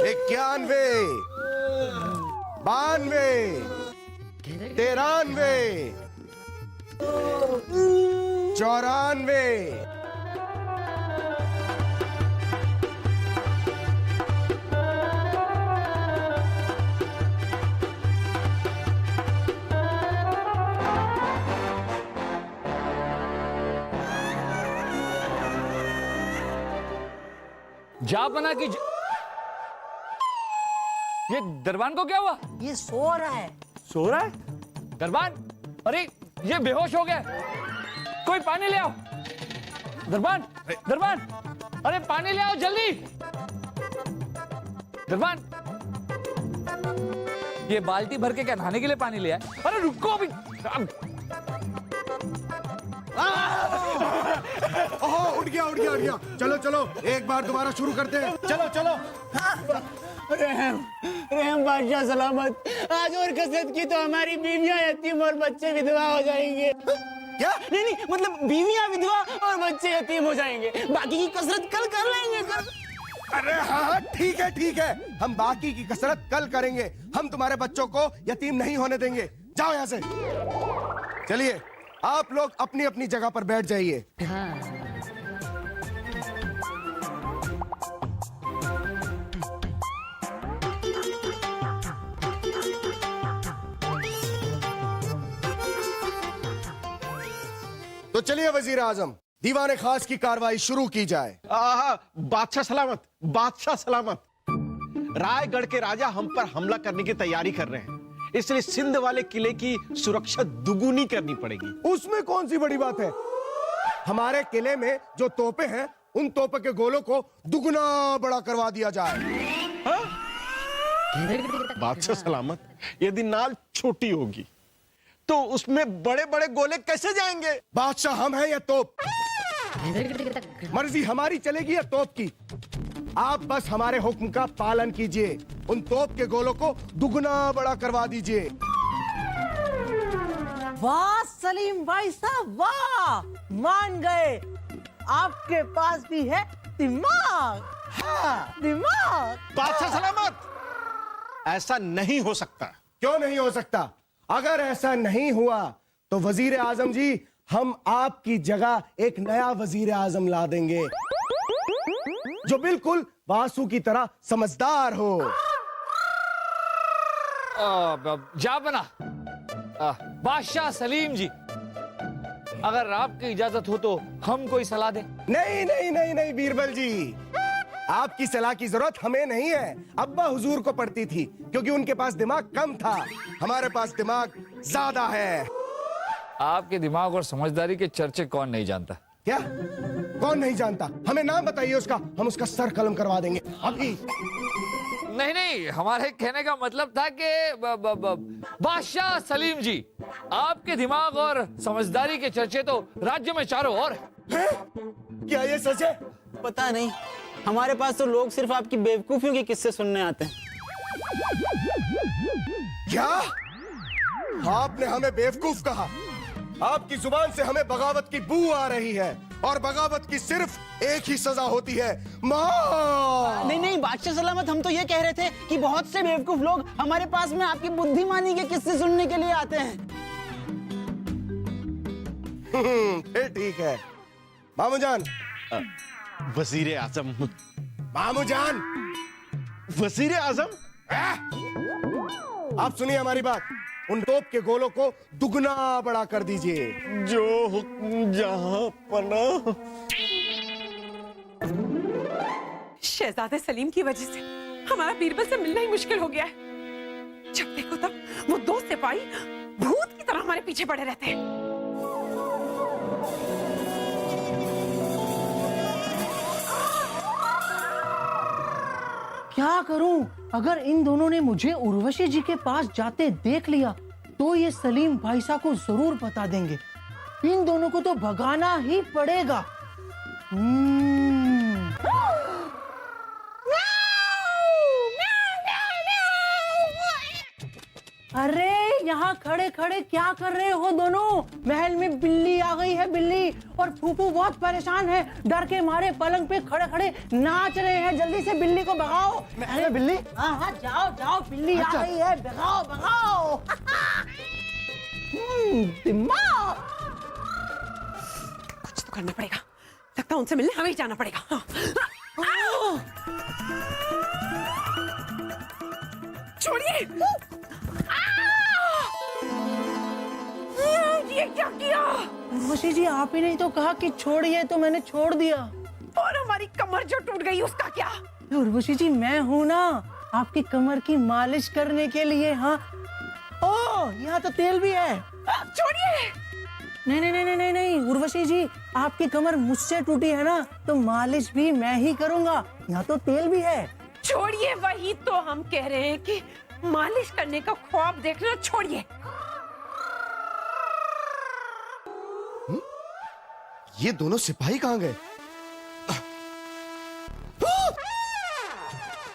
इक्यानवे, बानवे, तिरानवे, चौरानवे, जापना की ये दरबान को क्या हुआ? ये सो रहा है। सो रहा है? दरबान, अरे ये बेहोश हो गया। कोई पानी ले आओ। दरबान, दरबान, अरे पानी ले आओ जल्दी। दरबान, ये बाल्टी भर के क्या नहाने के लिए पानी ले आए? अरे रुको अभी। ओहो, उठ गया, उठ गया, उठ गया। चलो चलो, एक बार दोबारा शुरू करते हैं। चलो चलो। रहम, रहम बादशाह सलामत। आज और कसरत की तो हमारी बीवियां यतीम और बच्चे विधवा हो जाएंगे। क्या? नहीं नहीं, मतलब बीवियां विधवा और बच्चे यतीम हो जाएंगे। बाकी की कसरत कल कर लेंगे। कल। अरे हाँ हाँ, ठीक है ठीक है, हम बाकी की कसरत कल करेंगे। हम तुम्हारे बच्चों को यतीम नहीं होने देंगे। जाओ यहाँ से। चलिए, आप लोग अपनी अपनी जगह पर बैठ जाइए। तो चलिए वजीर आजम, दीवाने खास की कार्रवाई शुरू की जाए। बादशाह सलामत, बादशाह सलामत। रायगढ़ के राजा हम पर हमला करने की तैयारी कर रहे हैं, इसलिए सिंध वाले किले की सुरक्षा दुगुनी करनी पड़ेगी। उसमें कौन सी बड़ी बात है? हमारे किले में जो तोपे हैं, उन तोपे के गोलों को दुगना बड़ा करवा दिया जाए। बादशाह सलामत, यदि नाल छोटी होगी तो उसमें बड़े बड़े गोले कैसे जाएंगे? बादशाह हम हैं या तोप? मर्जी हमारी चलेगी या तोप की? आप बस हमारे हुक्म का पालन कीजिए। उन तोप के गोलों को दुगना बड़ा करवा दीजिए। वाह सलीम भाई साहब, वाह, मान गए। आपके पास भी है दिमाग। हाँ, दिमाग। बादशाह सलामत, ऐसा नहीं हो सकता। क्यों नहीं हो सकता? अगर ऐसा नहीं हुआ तो वजीर आजम जी, हम आपकी जगह एक नया वजीर आजम ला देंगे जो बिल्कुल वासु की तरह समझदार हो। जापना, बादशाह सलीम जी, अगर आपकी इजाजत हो तो हम कोई सलाह दें? नहीं नहीं नहीं नहीं बीरबल जी, आपकी सलाह की जरूरत हमें नहीं है। अब्बा हुजूर को पड़ती थी, क्योंकि उनके पास दिमाग कम था। हमारे पास दिमाग ज्यादा है। आपके दिमाग और समझदारी के चर्चे कौन नहीं जानता? क्या? कौन नहीं जानता? हमें नाम बताइए उसका, हम उसका सर कलम करवा देंगे अभी। नहीं नहीं, हमारे कहने का मतलब था कि बादशाह सलीम जी, आपके दिमाग और समझदारी के चर्चे तो राज्य में चारों ओर हैं? क्या ये सच है? पता नहीं, हमारे पास तो लोग सिर्फ आपकी बेवकूफियों के किस्से सुनने आते हैं। क्या? आपने हमें बेवकूफ कहा? आपकी जुबान से हमें बगावत की बू आ रही है, और बगावत की सिर्फ एक ही सजा होती है, मौत। नहीं नहीं बादशाह सलामत, हम तो ये कह रहे थे कि बहुत से बेवकूफ लोग हमारे पास में आपकी बुद्धिमानी के किस्से सुनने के लिए आते हैं। फिर ठीक है। मामूजान, वजीर आजम। मामूजान, वजीर आजम, आप सुनिए हमारी बात। उन तोप के गोलों को दुगना बड़ा कर दीजिए। जो हुक्म जहां पना। शहजादे सलीम की वजह से हमारा बीरबल से मिलना ही मुश्किल हो गया है। जब देखो तब वो दो सिपाही भूत की तरह हमारे पीछे पड़े रहते हैं। क्या करूं? अगर इन दोनों ने मुझे उर्वशी जी के पास जाते देख लिया तो ये सलीम भाई साहब को जरूर बता देंगे। इन दोनों को तो भगाना ही पड़ेगा। अरे यहाँ खड़े खड़े क्या कर रहे हो दोनों? महल में बिल्ली आ गई है, बिल्ली, और फूफू बहुत परेशान है, डर के मारे पलंग पे खड़े खड़े नाच रहे हैं। जल्दी से बिल्ली को भगाओ। अरे बिल्ली, हाँ हाँ, जाओ जाओ, बिल्ली आ गई है, भगाओ भगाओ। दिमाग। कुछ तो करना पड़ेगा, लगता है उनसे मिलने हमें ही जाना पड़ेगा। हाँ। छोड़िए। ये क्या किया? उर्वशी जी, आप ही नहीं तो कहा कि छोड़िए, तो मैंने छोड़ दिया। और हमारी कमर जो टूट गई उसका क्या? उर्वशी जी, मैं हूँ ना आपकी कमर की मालिश करने के लिए। हाँ, ओ यहाँ तो तेल भी है। छोड़िए। नहीं नहीं नहीं नहीं नहीं उर्वशी जी, आपकी कमर मुझसे टूटी है ना, तो मालिश भी मैं ही करूँगा। यहाँ तो तेल भी है। छोड़िए, वही तो हम कह रहे हैं कि मालिश करने का ख्वाब देखना छोड़िए। ये दोनों सिपाही कहाँ गए?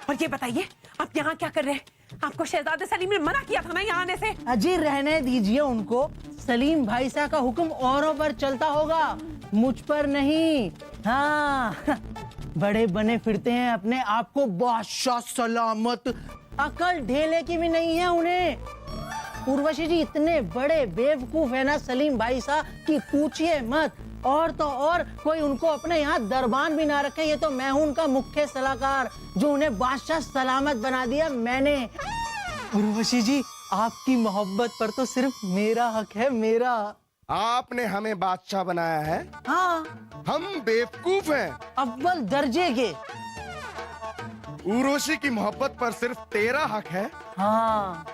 और ये बताइए, आप यहाँ क्या कर रहे हैं? आपको शहजादे सलीम ने मना किया था ना यहाँ आने से। अजी रहने दीजिए उनको। सलीम भाई साहब का हुक्म औरों पर चलता होगा, मुझ पर नहीं। हाँ, बड़े बने फिरते हैं अपने आप को बादशाह सलामत, अकल ढेले की भी नहीं है उन्हें। उर्वशी जी इतने बड़े बेवकूफ है ना सलीम भाई साहब कि पूछिए मत। और तो और कोई उनको अपने यहाँ दरबान भी ना रखे। ये तो मैं हूँ उनका मुख्य सलाहकार, जो उन्हें बादशाह सलामत बना दिया मैंने। उर्वशी जी, आपकी मोहब्बत पर तो सिर्फ मेरा हक है, मेरा। आपने हमें बादशाह बनाया है, हाँ, हम बेवकूफ हैं। अव्वल दर्जे के। उर्वशी की मोहब्बत पर सिर्फ तेरा हक है, हाँ,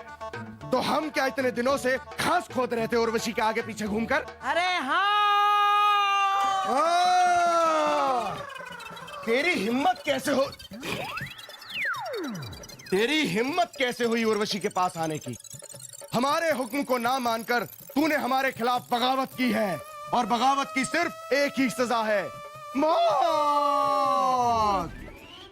तो हम क्या इतने दिनों से घास खोद रहे थे उर्वशी के आगे पीछे घूमकर? अरे हाँ, तेरी हिम्मत कैसे हो, तेरी हिम्मत कैसे हुई उर्वशी के पास आने की? हमारे हुक्म को ना मानकर तूने हमारे खिलाफ बगावत की है, और बगावत की सिर्फ एक ही सजा है, मौत।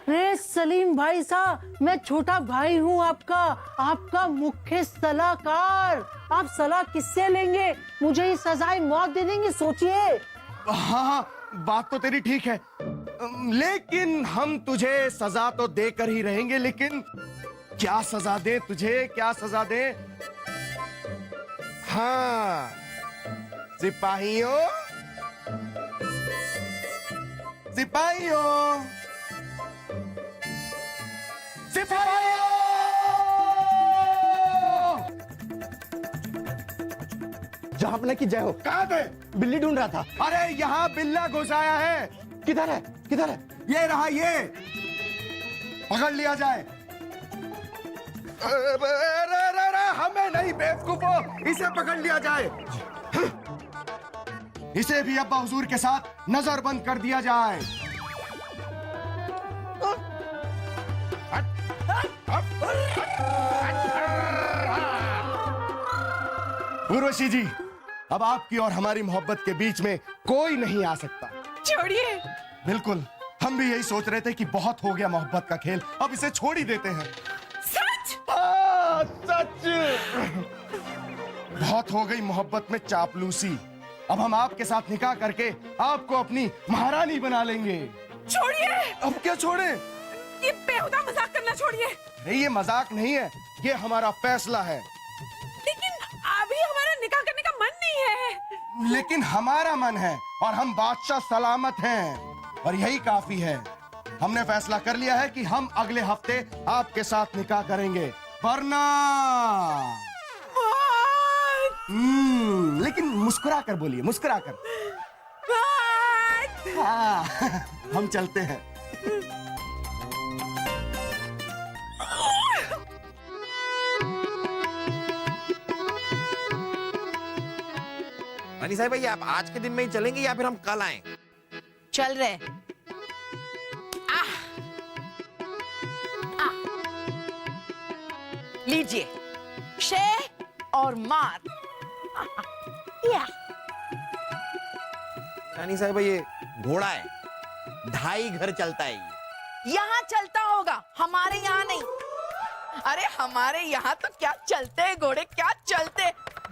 अरे सलीम भाई साहब, मैं छोटा भाई हूँ आपका, आपका मुख्य सलाहकार। आप सलाह किससे लेंगे? मुझे ही सजाए मौत दे देंगे, सोचिए। हाँ, बात तो तेरी ठीक है, लेकिन हम तुझे सजा तो देकर ही रहेंगे। लेकिन क्या सजा दे तुझे, क्या सजा दे? हाँ, सिपाहियों, सिपाहियों, सिपाहियों! जहां की जय हो। कहाँ थे? बिल्ली ढूंढ रहा था। अरे यहाँ बिल्ला घुस आया है। किधर है, किधर है? ये रहा, ये पकड़ लिया जाए। हमें नहीं बेवकूफो, इसे पकड़ लिया जाए। इसे भी अब्बा हुजूर के साथ नजरबंद कर दिया जाए। उर्वशी जी, अब आपकी और हमारी मोहब्बत के बीच में कोई नहीं आ सकता। छोड़िए। बिल्कुल, हम भी यही सोच रहे थे कि बहुत हो गया मोहब्बत का खेल, अब इसे छोड़ ही देते हैं। सच? सच। बहुत हो गई मोहब्बत में चापलूसी। अब हम आपके साथ निकाह करके आपको अपनी महारानी बना लेंगे। छोड़िए। अब क्या छोड़ें? ये बेहुदा मजाक करना छोड़िए। नहीं, ये मजाक नहीं है, ये हमारा फैसला है। लेकिन अभी हमारा निकाह करने का मन नहीं है। लेकिन हमारा मन है, और हम बादशाह सलामत हैं, और यही काफी है। हमने फैसला कर लिया है कि हम अगले हफ्ते आपके साथ निकाह करेंगे, वरना लेकिन मुस्कुरा कर बोलिए, मुस्कुरा कर। हाँ, हम चलते हैं। रानी साहब, भैया आप आज के दिन में ही चलेंगे या फिर हम कल आएं? चल रहे। लीजिए, शेर और मार। या रानी साहब, ये घोड़ा है, 2.5 घर चलता है ये। यहाँ चलता होगा, हमारे यहाँ नहीं। अरे हमारे यहाँ तो क्या चलते हैं घोड़े, क्या चलते,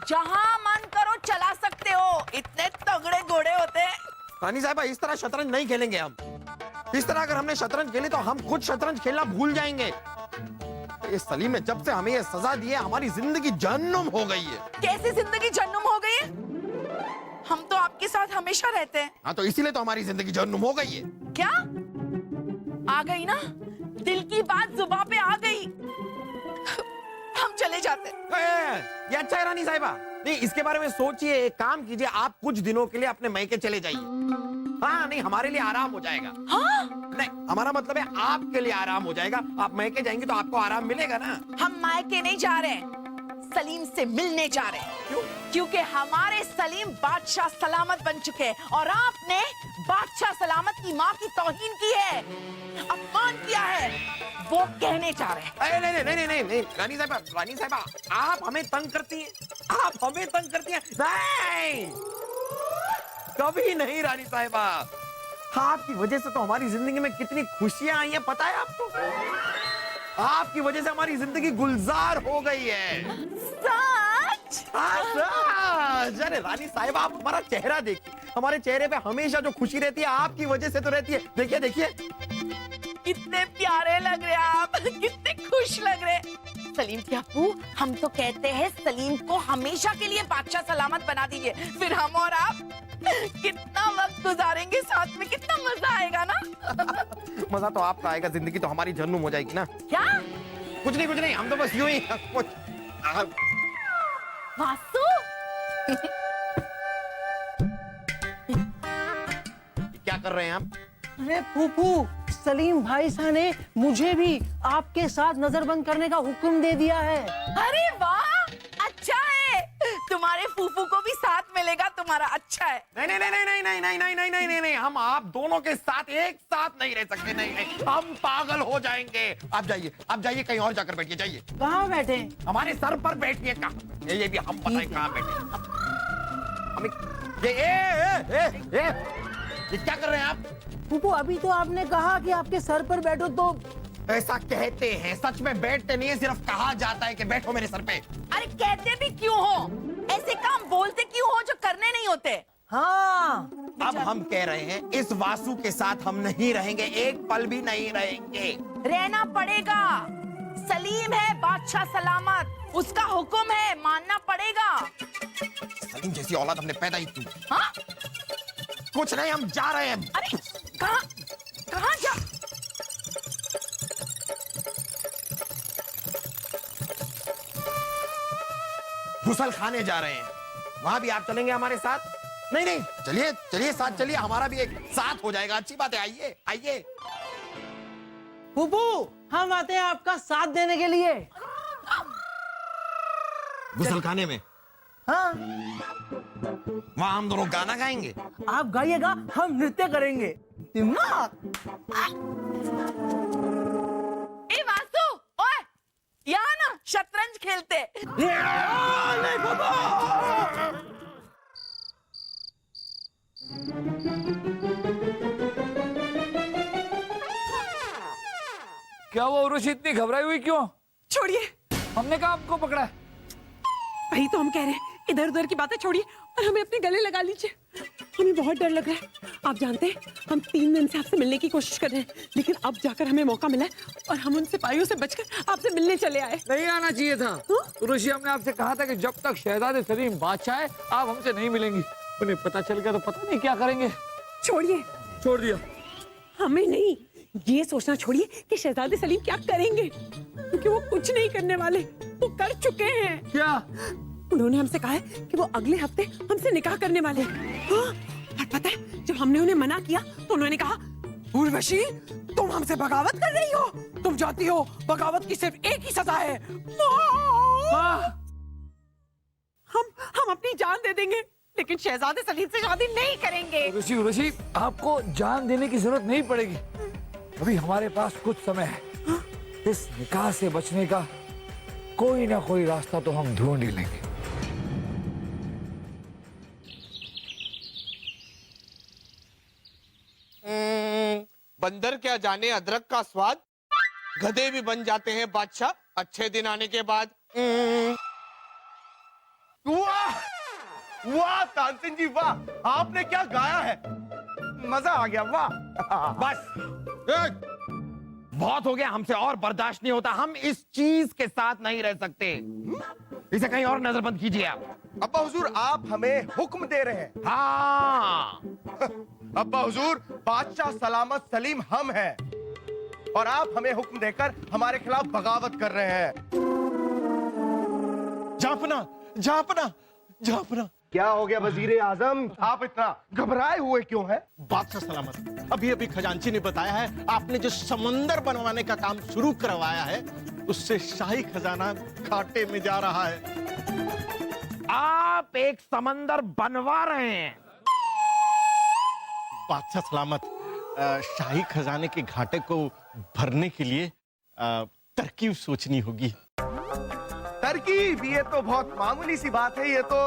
जहाँ मन करो चला सकते हो, इतने तगड़े घोड़े होते हैं। रानी साहबा, इस तरह शतरंज नहीं खेलेंगे हम। इस तरह अगर हमने शतरंज खेली तो हम खुद शतरंज खेलना भूल जाएंगे। ये सलीम ने जब से हमें ये सजा दी है, हमारी जिंदगी जहन्नुम हो गई है। कैसे जिंदगी जहन्नुम हो गई है? हम तो आपके साथ हमेशा रहते हैं। हाँ, तो इसीलिए तो हमारी जिंदगी जहन्नुम हो गई है। क्या आ गई ना, दिल की बात जुबान पे आ गई। हम चले जाते हैं। ये अच्छा है रानी साहिबा। नहीं, इसके बारे में सोचिए, एक काम कीजिए, आप कुछ दिनों के लिए अपने मैके चले जाइए। हाँ, नहीं, हमारे लिए आराम हो जाएगा। हाँ? नहीं, हमारा मतलब है आपके लिए आराम हो जाएगा। आप मैके जाएंगे तो आपको आराम मिलेगा ना। हम मायके नहीं जा रहे हैं, सलीम से मिलने जा रहे हैं। क्यों? क्योंकि हमारे सलीम बादशाह सलामत बन चुके हैं और आपने बादशाह सलामत की माँ की तौहीन की है, अपमान किया है, वो कहने जा रहे हैं। नहीं नहीं नहीं नहीं नहीं, रानी साहिबा, आप हमें तंग करती हैं, आप हमें तंग करती हैं। नहीं, कभी नहीं रानी साहिबा। आपकी वजह से तो हमारी जिंदगी में कितनी खुशियां आई हैं, पता है आपको? आपकी वजह से हमारी जिंदगी गुलजार हो गई है। सच? अरे रानी साहिबा, आप हमारा चेहरा देखिए, हमारे चेहरे पे हमेशा जो खुशी रहती है आपकी वजह से तो रहती है। देखिए देखिए, कितने प्यारे लग रहे हैं आप, कितने खुश लग रहे हैं। सलीम के अप्पू, हम तो कहते हैं सलीम को हमेशा के लिए बादशाह सलामत बना दीजिए, फिर हम और आप कितना वक्त गुजारेंगे साथ में, कितना मजा आएगा ना। मजा तो आपका आएगा, जिंदगी तो हमारी जहन्नुम हो जाएगी ना। क्या? कुछ नहीं, हम तो बस यूं ही कुछ। वासु क्या कर रहे हैं आप? अरे फूफू, सलीम भाई साहब ने मुझे भी आपके साथ नजरबंद करने का हुक्म दे दिया है। अरे वाह, अच्छा है, तुम्हारे फूफू को भी साथ मिलेगा, तुम्हारा अच्छा है। नहीं नहीं नहीं नहीं नहीं नहीं नहीं नहीं नहीं नहीं नहीं, हम आप दोनों के साथ एक साथ नहीं रह सकते। नहीं नहीं, हम पागल हो जाएंगे। आप जाइए कहीं और जाकर बैठिए, जाइए। कहाँ बैठे? हमारे सर पर बैठिए। कहाँ? ये भी हम बताएं कहाँ बैठे। हमें ये क्या कर रहे हैं आप? फूफू, अभी तो आपने कहा कि आपके सर पर बैठो, तो ऐसा कहते हैं, सच में बैठते नहीं है, सिर्फ कहा जाता है कि बैठो मेरे सर पे। अरे कहते भी क्यों हो, ऐसे काम बोलते क्यों हो जो करने नहीं होते? हाँ, अब हम कह रहे हैं, इस वासु के साथ हम नहीं रहेंगे, एक पल भी नहीं रहेंगे। रहना पड़ेगा, सलीम है बादशाह सलामत, उसका हुक्म है, मानना पड़ेगा। सलीम जैसी औलाद हमने पैदा ही की। हाँ? कुछ नहीं, हम जा रहे हैं। अरे कहाँ कहाँ जा? गुसल खाने जा रहे हैं, वहां भी आप चलेंगे हमारे साथ? नहीं नहीं, चलिए साथ चलिए, हमारा भी एक साथ हो जाएगा। अच्छी बात है, आइए। फूफू, हम आते हैं आपका साथ देने के लिए। गुसल खाने में? हाँ, वहां हम दोनों गाना गाएंगे। आप गाइएगा, हम नृत्य करेंगे। दिमाग। ए वासु, ओए, यहाँ ना शतरंज खेलते। नहीं बाबा। क्या वो उर्वशी इतनी घबराई हुई क्यों? छोड़िए, हमने कहा आपको पकड़ा है। वही तो हम कह रहे हैं, इधर उधर की बातें छोड़िए और हमें अपने गले लगा लीजिए। हमें बहुत डर लग रहा है। आप जानते हैं, हम 3 दिन से आपसे मिलने की कोशिश कर रहे हैं, लेकिन अब जाकर हमें मौका मिला है और हम उन सिपाहियों से बचकर आपसे मिलने चले आए। नहीं आना चाहिए था। उर्वशी, हमने आपसे कहा था कि जब तक शहजादे सलीम बादशाह है, आप हमसे नहीं मिलेंगी। उन्हें पता चल गया तो पता नहीं क्या करेंगे। छोड़िए, छोड़ दिया। हमें नहीं, ये सोचना छोड़िए कि शहजादे सलीम क्या करेंगे, क्योंकि वो कुछ नहीं करने वाले, वो कर चुके हैं। क्या? उन्होंने हमसे कहा है कि वो अगले हफ्ते हमसे निकाह करने वाले हैं। हाँ, और पता है, जब हमने उन्हें मना किया तो उन्होंने कहा, उर्वशी, तुम हमसे बगावत कर रही हो, तुम जानती हो बगावत की सिर्फ एक ही सजा है, मौत। हम अपनी जान दे देंगे, लेकिन शहजादे सलीम से शादी नहीं करेंगे। उर्वशी, आपको जान देने की जरूरत नहीं पड़ेगी। अभी हमारे पास कुछ समय है। इस निकाह से बचने का कोई ना कोई रास्ता तो हम ढूंढ ही लेंगे। बंदर क्या जाने अदरक का स्वाद, गधे भी बन जाते हैं बादशाह, अच्छे दिन आने के बाद वाह वाह तानसेन जी वाह, आपने क्या गाया है, मजा आ गया, वाह। बस बहुत हो गया, हमसे और बर्दाश्त नहीं होता। हम इस चीज के साथ नहीं रह सकते। इसे कहीं और नजरबंद कीजिए आप। अब्बा हुजूर, आप हमें हुक्म दे रहे हैं। हाँ, अब्बा हुजूर, बादशाह सलामत सलीम हम हैं और आप हमें हुक्म देकर हमारे खिलाफ बगावत कर रहे हैं। जापना जापना जापना। क्या हो गया वजीर आजम, आप इतना घबराए हुए क्यों हैं? बादशाह सलामत, अभी अभी खजांची ने बताया है आपने जो समंदर बनवाने का काम शुरू करवाया है उससे शाही खजाना घाटे में जा रहा है। आप एक समंदर बनवा रहे हैं। बादशाह सलामत, शाही खजाने के घाटे को भरने के लिए तरकीब सोचनी होगी। तरकीब, ये तो बहुत मामूली सी बात है। ये तो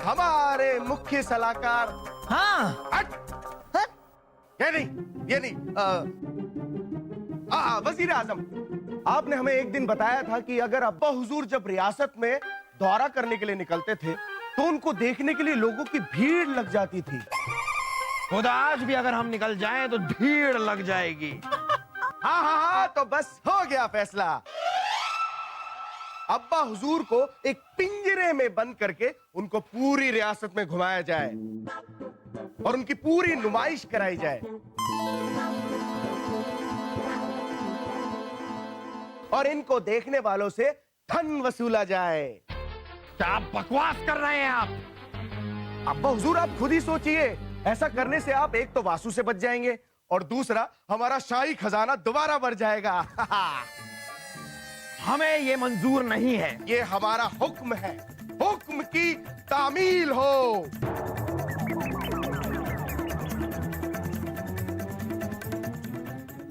हमारे मुख्य सलाहकार, हाँ, ये नहीं वजीर आजम, आपने हमें एक दिन बताया था कि अगर अब्बा हुजूर जब रियासत में दौरा करने के लिए निकलते थे तो उनको देखने के लिए लोगों की भीड़ लग जाती थी। खुदा आज भी अगर हम निकल जाएं तो भीड़ लग जाएगी। हाँ, तो बस हो गया फैसला। अब्बा हुजूर को एक पिंजरे में बंद करके उनको पूरी रियासत में घुमाया जाए और उनकी पूरी नुमाइश कराई जाए और इनको देखने वालों से धन वसूला जाए। क्या आप बकवास कर रहे हैं आप? अब्बा हुजूर, आप खुद ही सोचिए, ऐसा करने से आप एक तो वासु से बच जाएंगे और दूसरा हमारा शाही खजाना दोबारा बढ़ जाएगा। हमें ये मंजूर नहीं है। ये हमारा हुक्म है, हुक्म की तामील हो।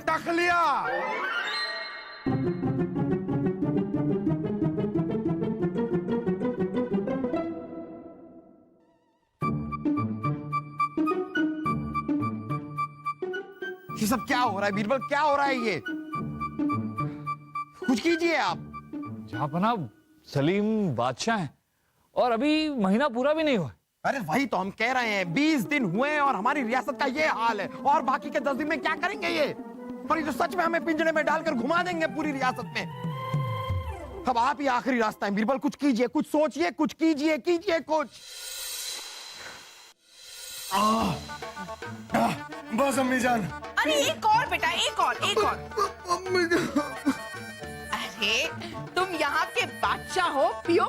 तखलिया। ये सब क्या हो रहा है बीरबल, क्या हो रहा है? ये कुछ कीजिए आप। जहां सलीम बादशाह हैं और अभी महीना पूरा भी नहीं हुआ। अरे वही तो हम कह रहे हैं, 20 दिन हुए हैं और हमारी रियासत का ये हाल है, और बाकी के 10 दिन में क्या करेंगे ये? पर ये तो सच में हमें पिंजरे में डालकर घुमा देंगे पूरी रियासत में। अब आप ही आखिरी रास्ता है बीरबल, कुछ कीजिए, कुछ सोचिए, कुछ कीजिए कुछ। बस अम्मी जान। अरे एक और बेटा, एक और। अरे तुम यहाँ के बादशाह हो, पियो।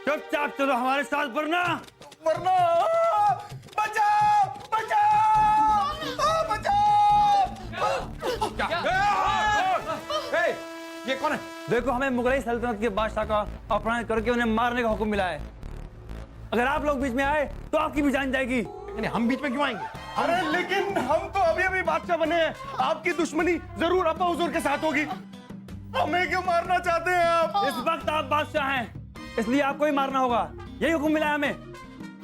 चुपचाप चलो हमारे साथ, वरना ये कौन है? देखो, हमें मुगलई सल्तनत के बादशाह का अपहरण करके उन्हें मारने का हुक्म मिला है। अगर आप लोग बीच में आए तो आपकी भी जान जाएगी। हम बीच में क्यों आएंगे? अरे लेकिन हम तो अभी बादशाह बने हैं, आपकी दुश्मनी जरूर अब्बा हुजूर के साथ होगी। हमें क्यों मारना चाहते हैं आप? इस वक्त आप बादशाह हैं, इसलिए आपको ही मारना होगा। यही हुक्म मिला है हमें।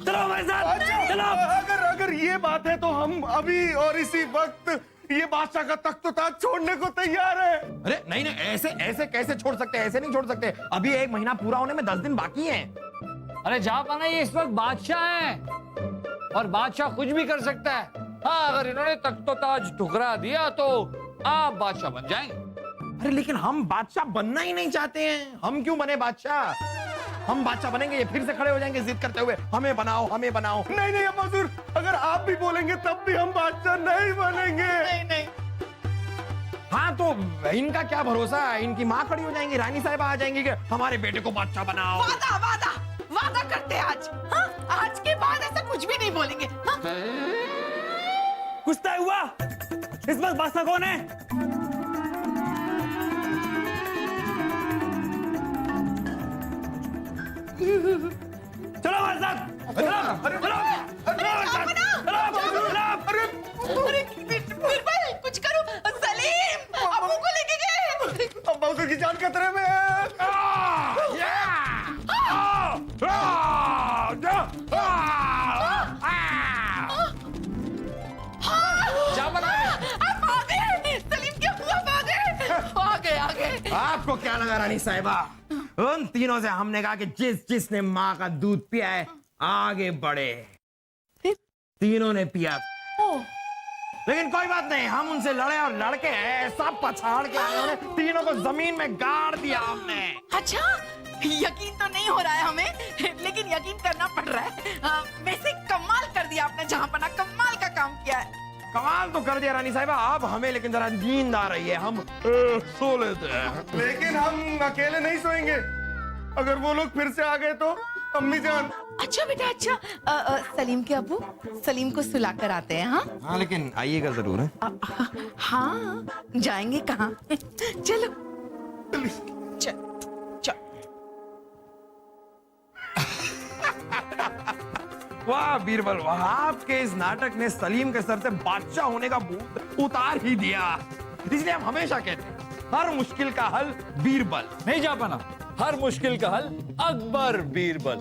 चलो हमारे साथ, चलो। अगर ये बात है तो हम अभी और इसी वक्त ये बादशाह का तख्त ताज छोड़ने को तैयार है। अरे नहीं, ऐसे कैसे छोड़ सकते हैं? ऐसे नहीं छोड़ सकते। अभी 1 महीना पूरा होने में 10 दिन बाकी हैं। अरे जहां ये इस वक्त बादशाह हैं और बादशाह कुछ भी कर सकता है। हाँ, अगर इन्होंने तख्तो ताज ठुकरा दिया तो आप बादशाह बन जाएंगे। अरे लेकिन हम बादशाह बनना ही नहीं चाहते हैं। हम क्यों बने बादशाह? हम बादशाह बनेंगे, ये फिर से खड़े हो जाएंगे जिद करते हुए, हमें बनाओ। नहीं अब्बा हुजूर, अगर आप भी बोलेंगे तब भी हम बादशाह नहीं बनेंगे। नहीं। हाँ तो इनका क्या भरोसा है? इनकी माँ खड़ी हो जाएंगी, रानी साहिबा आ जाएंगी कि हमारे बेटे को बादशाह बनाओ। वादा करते हैं आज। हाँ, आज के बाद ऐसा कुछ भी नहीं बोलेंगे। हाँ? कुछ तय हुआ? इस वक्त बादशाह कौन है? चलो हमारे साथ, चलो। बीरबल, कुछ करो। सलीम अबू को लेके गए। अब्बा हुजूर की जान खतरे में है। लगा रानी साहिबा? उन तीनों से हमने कहा कि जिसने माँ का दूध पिया है आगे बढ़े। तीनों ने पिया, लेकिन कोई बात नहीं, हम उनसे लड़े और लड़के ऐसा पछाड़ के आए, उन्हें तीनों को जमीन में गाड़ दिया हमने। अच्छा, यकीन तो नहीं हो रहा है हमें, लेकिन यकीन करना पड़ रहा है। वैसे कमाल कर दिया आपने, जहां पना कमाल का काम किया है। कमाल तो कर दिया रानी साहिबा, अब हमें लेकिन जरा नींद आ रही है, हम सो लेते हैं। लेकिन हम अकेले नहीं सोएंगे, अगर वो लोग फिर से आ गए तो अम्मी जान। अच्छा बेटा अच्छा, सलीम के अब्बू सलीम को सुला कर आते हैं। हाँ हाँ, लेकिन आइएगा जरूर है। हाँ, जाएंगे कहाँ? चलो चल चल। वाह बीरबल वाह, आपके इस नाटक ने सलीम के सर से बादशाह होने का भूत उतार ही दिया। इसलिए हम हमेशा कहते हैं हर मुश्किल का हल बीरबल। नहीं जा पाना, हर मुश्किल का हल अकबर बीरबल।